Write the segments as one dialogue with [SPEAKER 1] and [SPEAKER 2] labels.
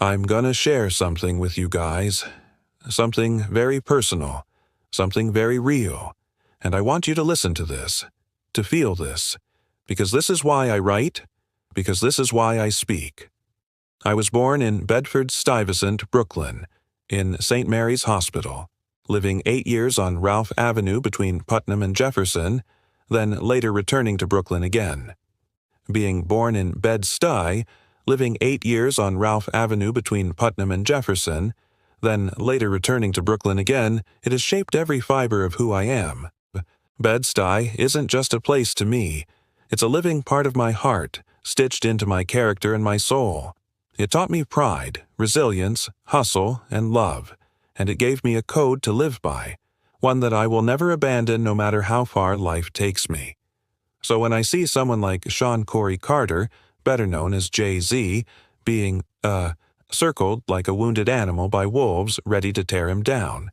[SPEAKER 1] I'm gonna share something with you guys. Something very personal. Something very real. And I want you to listen to this. To feel this. Because this is why I write. Because this is why I speak. I was born in Bedford-Stuyvesant, Brooklyn, in St. Mary's Hospital, living 8 years on Ralph Avenue between Putnam and Jefferson, then later returning to Brooklyn again. Being born in Bed-Stuy, living 8 years on Ralph Avenue between Putnam and Jefferson, then later returning to Brooklyn again, it has shaped every fiber of who I am. Bed-Stuy isn't just a place to me. It's a living part of my heart, stitched into my character and my soul. It taught me pride, resilience, hustle, and love, and it gave me a code to live by, one that I will never abandon no matter how far life takes me. So when I see someone like Sean Corey Carter, better known as Jay-Z, being, circled like a wounded animal by wolves ready to tear him down,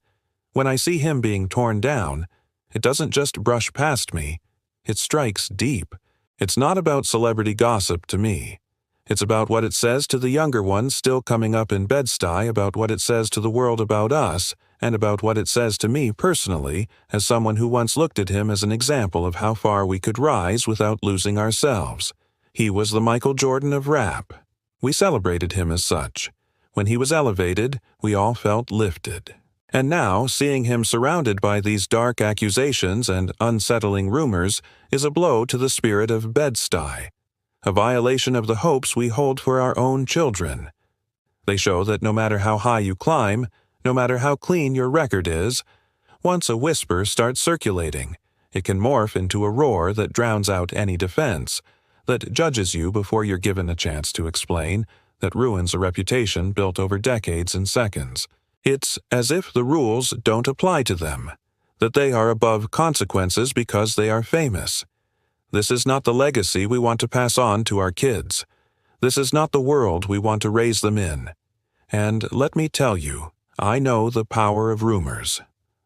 [SPEAKER 1] when I see him being torn down, it doesn't just brush past me, it strikes deep. It's not about celebrity gossip to me. It's about what it says to the younger ones still coming up in Bed-Stuy, about what it says to the world about us, and about what it says to me personally as someone who once looked at him as an example of how far we could rise without losing ourselves. He was the Michael Jordan of rap. We celebrated him as such. When he was elevated, we all felt lifted. And now, seeing him surrounded by these dark accusations and unsettling rumors is a blow to the spirit of Bed-Stuy, a violation of the hopes we hold for our own children. They show that no matter how high you climb, no matter how clean your record is, once a whisper starts circulating, it can morph into a roar that drowns out any defense, that judges you before you're given a chance to explain, that ruins a reputation built over decades in seconds. It's as if the rules don't apply to them, that they are above consequences because they are famous. This is not the legacy we want to pass on to our kids. This is not the world we want to raise them in. And let me tell you, I know the power of rumors.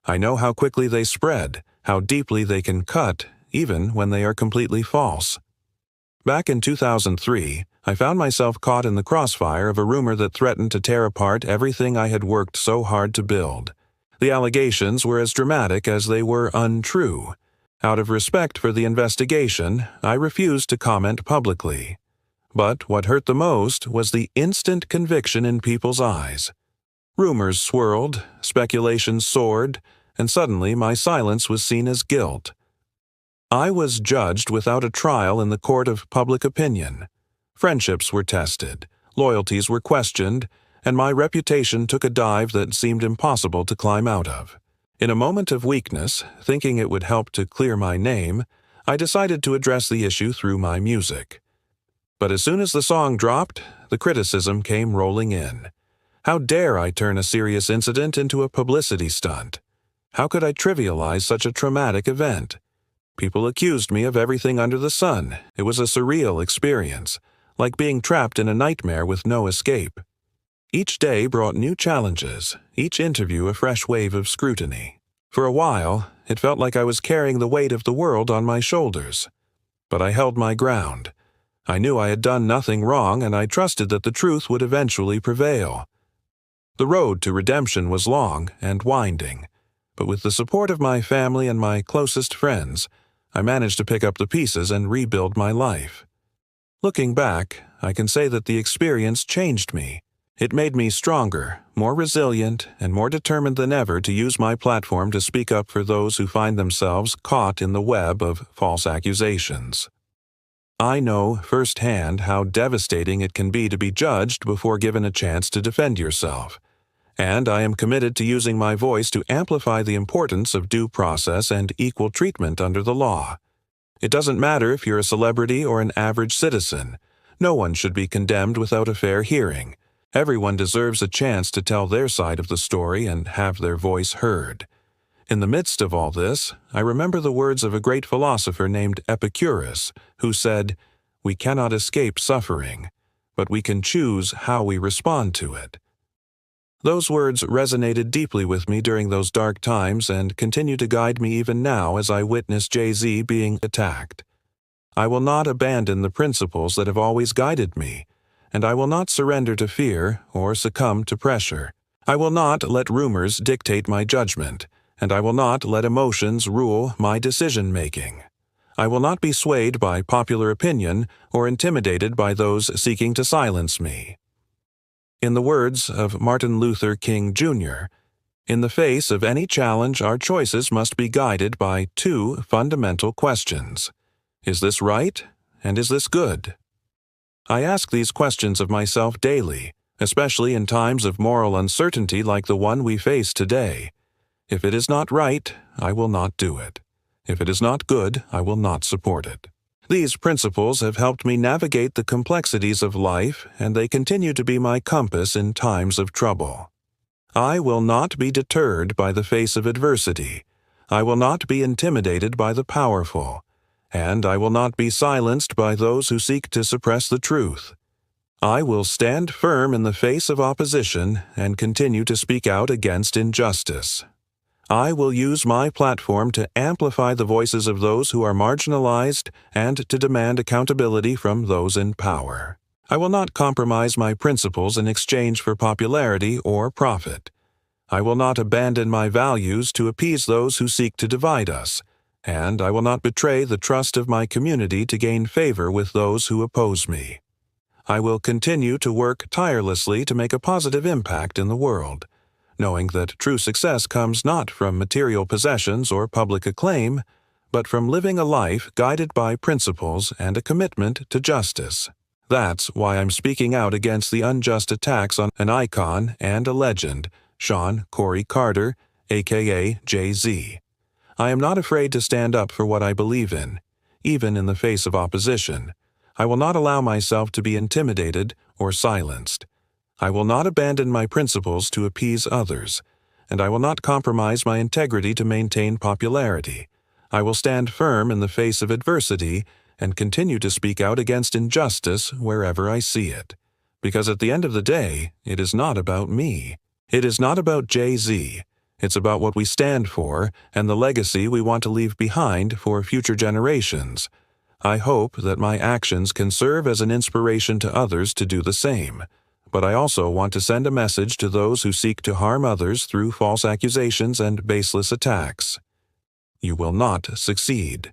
[SPEAKER 1] I know how quickly they spread, how deeply they can cut, even when they are completely false. Back in 2003, I found myself caught in the crossfire of a rumor that threatened to tear apart everything I had worked so hard to build. The allegations were as dramatic as they were untrue. Out of respect for the investigation, I refused to comment publicly. But what hurt the most was the instant conviction in people's eyes. Rumors swirled, speculations soared, and suddenly my silence was seen as guilt. I was judged without a trial in the court of public opinion. Friendships were tested, loyalties were questioned, and my reputation took a dive that seemed impossible to climb out of. In a moment of weakness, thinking it would help to clear my name, I decided to address the issue through my music. But as soon as the song dropped, the criticism came rolling in. How dare I turn a serious incident into a publicity stunt? How could I trivialize such a traumatic event? People accused me of everything under the sun. It was a surreal experience, like being trapped in a nightmare with no escape. Each day brought new challenges, each interview a fresh wave of scrutiny. For a while, it felt like I was carrying the weight of the world on my shoulders. But I held my ground. I knew I had done nothing wrong, and I trusted that the truth would eventually prevail. The road to redemption was long and winding, but with the support of my family and my closest friends, I managed to pick up the pieces and rebuild my life. Looking back, I can say that the experience changed me. It made me stronger, more resilient, and more determined than ever to use my platform to speak up for those who find themselves caught in the web of false accusations. I know firsthand how devastating it can be to be judged before given a chance to defend yourself, and I am committed to using my voice to amplify the importance of due process and equal treatment under the law. It doesn't matter if you're a celebrity or an average citizen. No one should be condemned without a fair hearing. Everyone deserves a chance to tell their side of the story and have their voice heard. In the midst of all this, I remember the words of a great philosopher named Epicurus, who said, "We cannot escape suffering, but we can choose how we respond to it." Those words resonated deeply with me during those dark times and continue to guide me even now as I witness Jay-Z being attacked. I will not abandon the principles that have always guided me, and I will not surrender to fear or succumb to pressure. I will not let rumors dictate my judgment, and I will not let emotions rule my decision-making. I will not be swayed by popular opinion or intimidated by those seeking to silence me. In the words of Martin Luther King Jr., in the face of any challenge, our choices must be guided by two fundamental questions. Is this right, and is this good? I ask these questions of myself daily, especially in times of moral uncertainty like the one we face today. If it is not right, I will not do it. If it is not good, I will not support it. These principles have helped me navigate the complexities of life, and they continue to be my compass in times of trouble. I will not be deterred by the face of adversity. I will not be intimidated by the powerful, and I will not be silenced by those who seek to suppress the truth. I will stand firm in the face of opposition and continue to speak out against injustice. I will use my platform to amplify the voices of those who are marginalized and to demand accountability from those in power. I will not compromise my principles in exchange for popularity or profit. I will not abandon my values to appease those who seek to divide us, and I will not betray the trust of my community to gain favor with those who oppose me. I will continue to work tirelessly to make a positive impact in the world, knowing that true success comes not from material possessions or public acclaim, but from living a life guided by principles and a commitment to justice. That's why I'm speaking out against the unjust attacks on an icon and a legend, Sean Corey Carter, aka Jay-Z. I am not afraid to stand up for what I believe in, even in the face of opposition. I will not allow myself to be intimidated or silenced. I will not abandon my principles to appease others, and I will not compromise my integrity to maintain popularity. I will stand firm in the face of adversity and continue to speak out against injustice wherever I see it. Because at the end of the day, it is not about me. It is not about Jay-Z. It's about what we stand for and the legacy we want to leave behind for future generations. I hope that my actions can serve as an inspiration to others to do the same. But I also want to send a message to those who seek to harm others through false accusations and baseless attacks. You will not succeed.